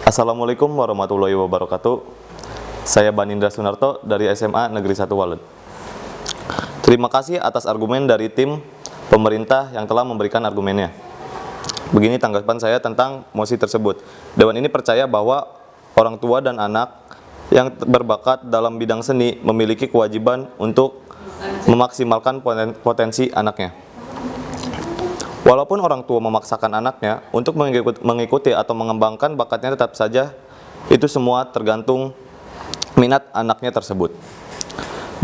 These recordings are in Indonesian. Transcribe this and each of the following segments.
Assalamualaikum warahmatullahi wabarakatuh. Saya Banindra Sunarto dari SMA Negeri 1 Walet. Terima kasih atas argumen dari tim pemerintah yang telah memberikan argumennya. Begini tanggapan saya tentang mosi tersebut. Dewan ini percaya bahwa orang tua dan anak yang berbakat dalam bidang seni memiliki kewajiban untuk memaksimalkan potensi anaknya. Walaupun orang tua memaksakan anaknya untuk mengikuti atau mengembangkan bakatnya, tetap saja itu semua tergantung minat anaknya tersebut.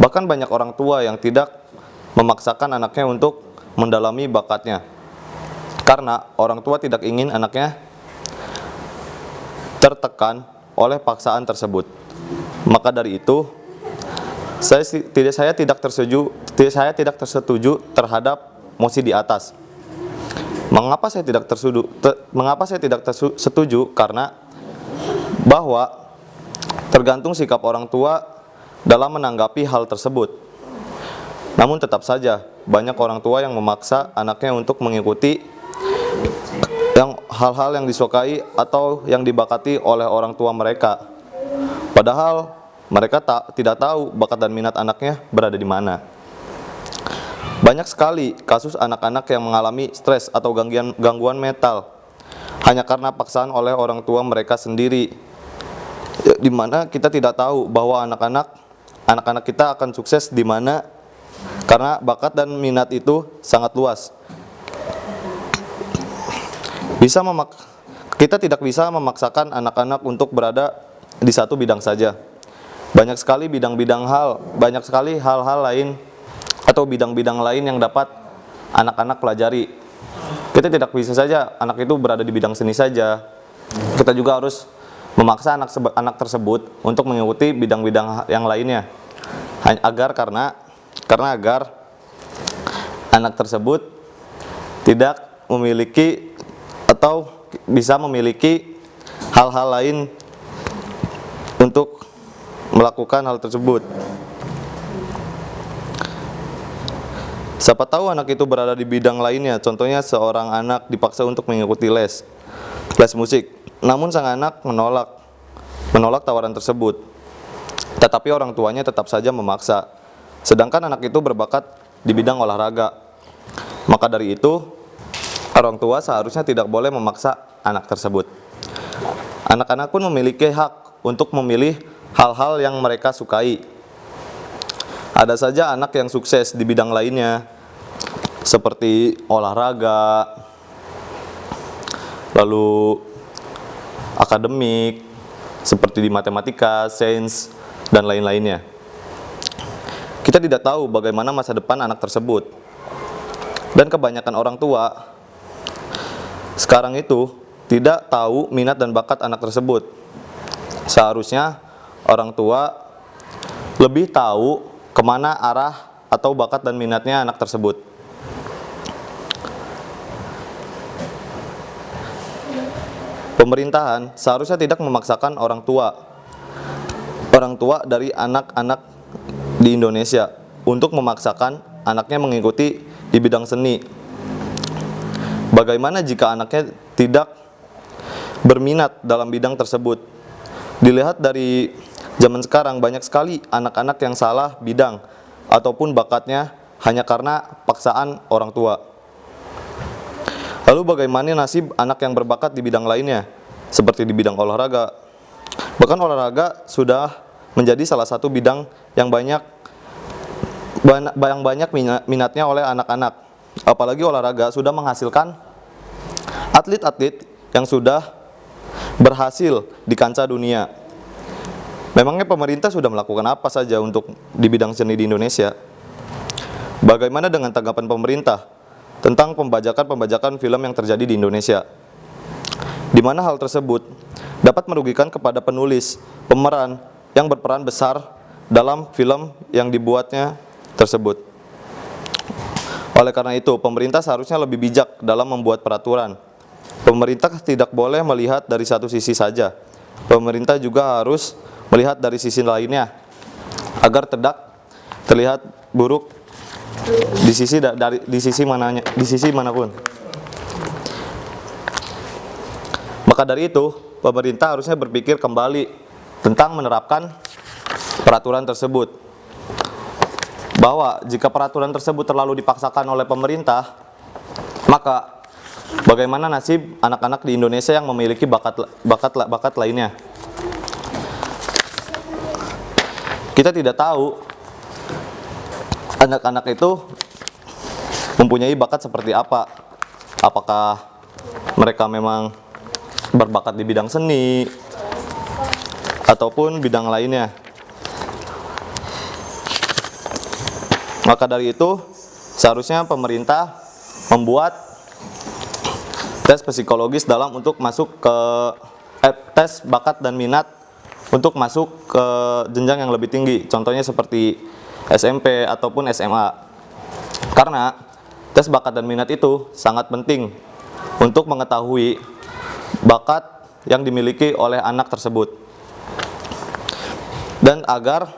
Bahkan banyak orang tua yang tidak memaksakan anaknya untuk mendalami bakatnya, karena orang tua tidak ingin anaknya tertekan oleh paksaan tersebut. Maka dari itu, saya tidak tersetuju terhadap mosi di atas. Mengapa saya tidak setuju? Karena bahwa tergantung sikap orang tua dalam menanggapi hal tersebut. Namun tetap saja banyak orang tua yang memaksa anaknya untuk mengikuti hal-hal yang disukai atau yang dibakati oleh orang tua mereka. Padahal mereka tidak tahu bakat dan minat anaknya berada di mana. Banyak sekali kasus anak-anak yang mengalami stres atau gangguan mental hanya karena paksaan oleh orang tua mereka sendiri, di mana kita tidak tahu bahwa anak-anak kita akan sukses di mana, karena bakat dan minat itu sangat luas. Kita tidak bisa memaksakan anak-anak untuk berada di satu bidang saja. Banyak sekali hal-hal lain atau bidang-bidang lain yang dapat anak-anak pelajari. Kita tidak bisa saja anak itu berada di bidang seni saja. Kita juga harus memaksa anak tersebut untuk mengikuti bidang-bidang yang lainnya, karena agar anak tersebut tidak memiliki atau bisa memiliki hal-hal lain untuk melakukan hal tersebut. Siapa tahu anak itu berada di bidang lainnya. Contohnya seorang anak dipaksa untuk mengikuti les musik. Namun sang anak menolak tawaran tersebut. Tetapi orang tuanya tetap saja memaksa. Sedangkan anak itu berbakat di bidang olahraga. Maka dari itu, orang tua seharusnya tidak boleh memaksa anak tersebut. Anak-anak pun memiliki hak untuk memilih hal-hal yang mereka sukai. Ada saja anak yang sukses di bidang lainnya, seperti olahraga, lalu akademik, seperti di matematika, sains, dan lain-lainnya. Kita tidak tahu bagaimana masa depan anak tersebut. Dan kebanyakan orang tua sekarang itu tidak tahu minat dan bakat anak tersebut. Seharusnya orang tua lebih tahu kemana arah atau bakat dan minatnya anak tersebut. Pemerintahan seharusnya tidak memaksakan orang tua dari anak-anak di Indonesia untuk memaksakan anaknya mengikuti di bidang seni. Bagaimana jika anaknya tidak berminat dalam bidang tersebut? Dilihat dari zaman sekarang, banyak sekali anak-anak yang salah bidang ataupun bakatnya hanya karena paksaan orang tua. Lalu bagaimana nasib anak yang berbakat di bidang lainnya, seperti di bidang olahraga? Bahkan olahraga sudah menjadi salah satu bidang yang banyak minatnya oleh anak-anak. Apalagi olahraga sudah menghasilkan atlet-atlet yang sudah berhasil di kancah dunia. Memangnya pemerintah sudah melakukan apa saja untuk di bidang seni di Indonesia? Bagaimana dengan tanggapan pemerintah tentang pembajakan film yang terjadi di Indonesia? Di mana hal tersebut dapat merugikan kepada penulis, pemeran yang berperan besar dalam film yang dibuatnya tersebut. Oleh karena itu, pemerintah seharusnya lebih bijak dalam membuat peraturan. Pemerintah tidak boleh melihat dari satu sisi saja. Pemerintah juga harus melihat dari sisi lainnya, agar tidak terlihat buruk di sisi manapun. Maka dari itu, pemerintah harusnya berpikir kembali tentang menerapkan peraturan tersebut. Bahwa jika peraturan tersebut terlalu dipaksakan oleh pemerintah, maka bagaimana nasib anak-anak di Indonesia yang memiliki bakat lainnya? Kita tidak tahu anak-anak itu mempunyai bakat seperti apa. Apakah mereka memang berbakat di bidang seni ataupun bidang lainnya. Maka dari itu, seharusnya pemerintah membuat tes psikologis untuk masuk ke tes bakat dan minat untuk masuk ke jenjang yang lebih tinggi. Contohnya seperti SMP ataupun SMA. Karena tes bakat dan minat itu sangat penting untuk mengetahui bakat yang dimiliki oleh anak tersebut. Dan agar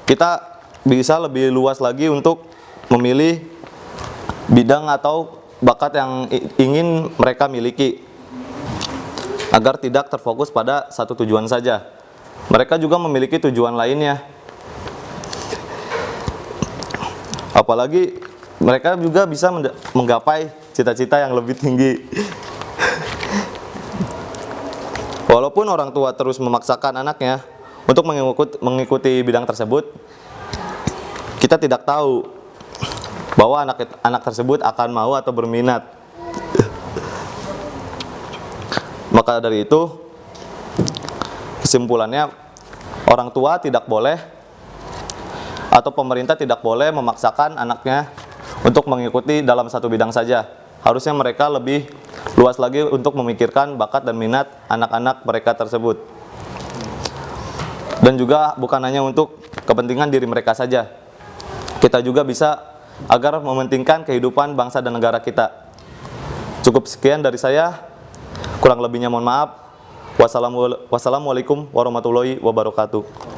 kita bisa lebih luas lagi untuk memilih bidang atau bakat yang ingin mereka miliki, agar tidak terfokus pada satu tujuan saja. Mereka juga memiliki tujuan lainnya. Apalagi mereka juga bisa menggapai cita-cita yang lebih tinggi. Walaupun orang tua terus memaksakan anaknya untuk mengikuti bidang tersebut, kita tidak tahu bahwa anak tersebut akan mau atau berminat. Maka dari itu, kesimpulannya, orang tua tidak boleh atau pemerintah tidak boleh memaksakan anaknya untuk mengikuti dalam satu bidang saja. Harusnya mereka lebih luas lagi untuk memikirkan bakat dan minat anak-anak mereka tersebut. Dan juga bukan hanya untuk kepentingan diri mereka saja. Kita juga bisa agar mementingkan kehidupan bangsa dan negara kita. Cukup sekian dari saya. Kurang lebihnya mohon maaf. Wassalamualaikum warahmatullahi wabarakatuh.